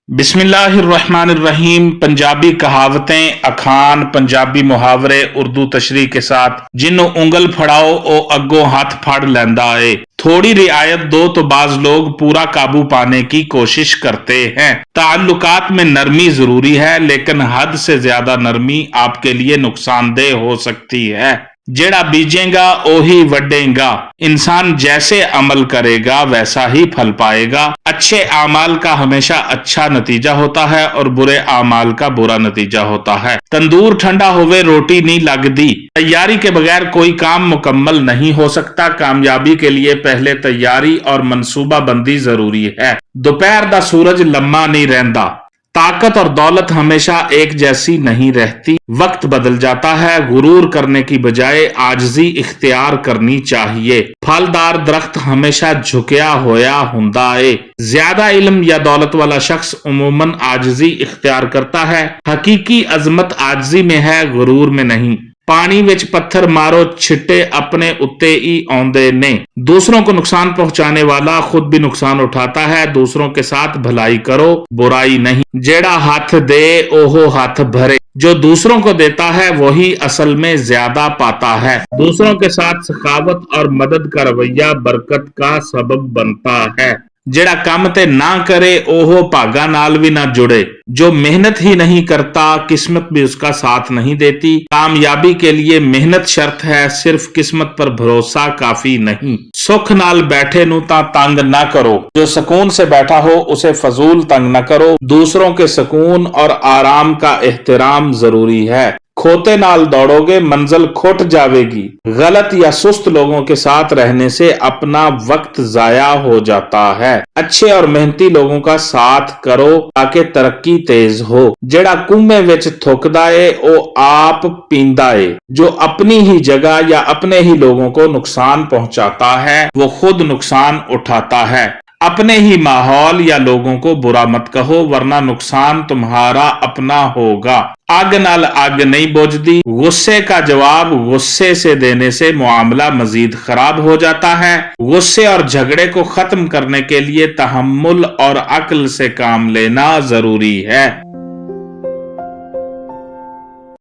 बिस्मिल्लाहिर्रहमानिर्रहीम। पंजाबी कहावतें, अखान, पंजाबी मुहावरे, उर्दू तशरीह के साथ जिन्हों उंगल फड़ाओ ओ अगों हाथ फाड़ लैंदा है। थोड़ी रियायत दो तो बाज लोग पूरा काबू पाने की कोशिश करते हैं। ताल्लुकात में नरमी जरूरी है, लेकिन हद से ज्यादा नरमी आपके लिए नुकसानदेह हो सकती है। जेड़ा बीजेगा ओही वडेगा। इंसान जैसे अमल करेगा वैसा ही फल पाएगा। अच्छे आमाल का हमेशा अच्छा नतीजा होता है और बुरे आमाल का बुरा नतीजा होता है। तंदूर ठंडा होवे रोटी नहीं लगदी। तैयारी के बगैर कोई काम मुकम्मल नहीं हो सकता। कामयाबी के लिए पहले तैयारी और मनसूबा बंदी जरूरी है। दोपहर दा सूरज लम्मा नहीं रहंदा। ताकत और दौलत हमेशा एक जैसी नहीं रहती। वक्त बदल जाता है। गुरूर करने की बजाय आजजी इख्तियार करनी चाहिए। फलदार दरख्त हमेशा झुकया होया हुंदा है। ज्यादा इल्म या दौलत वाला शख्स उमूमन आजजी इख्तियार करता है। हकीकी अजमत आजजी में है, गुरूर में नहीं। पानी विच पत्थर मारो, छिट्टे अपने उत्ते ही आउंदे ने। दूसरों को नुकसान पहुंचाने वाला खुद भी नुकसान उठाता है। दूसरों के साथ भलाई करो, बुराई नहीं। जेड़ा हाथ दे ओहो हाथ भरे। जो दूसरों को देता है वही असल में ज्यादा पाता है। दूसरों के साथ सखावत और मदद का रवैया बरकत का सबब बनता है। जेड़ा काम ते ना करे ओहो भागा नाल भी ना जुड़े। जो मेहनत ही नहीं करता किस्मत भी उसका साथ नहीं देती। कामयाबी के लिए मेहनत शर्त है, सिर्फ किस्मत पर भरोसा काफी नहीं। सुख नाल बैठे नू ता तंग ना करो। जो सुकून से बैठा हो उसे फजूल तंग न करो। दूसरों के सुकून और आराम का एहतराम जरूरी है। खोते नाल दौड़ोगे मंजिल खुट जावेगी। गलत या सुस्त लोगों के साथ रहने से अपना वक्त जाया हो जाता है। अच्छे और मेहनती लोगों का साथ करो ताकि तरक्की तेज हो। जेड़ा कुएं विच थुकदा है ओ आप पींदा है। जो अपनी ही जगह या अपने ही लोगों को नुकसान पहुंचाता है वो खुद नुकसान उठाता है। अपने ही माहौल या लोगों को बुरा मत कहो, वरना नुकसान तुम्हारा अपना होगा। आग नाल आग नहीं बुझदी। गुस्से का जवाब गुस्से से देने से मामला मजीद खराब हो जाता है। गुस्से और झगड़े को खत्म करने के लिए तहम्मुल और अक्ल से काम लेना जरूरी है।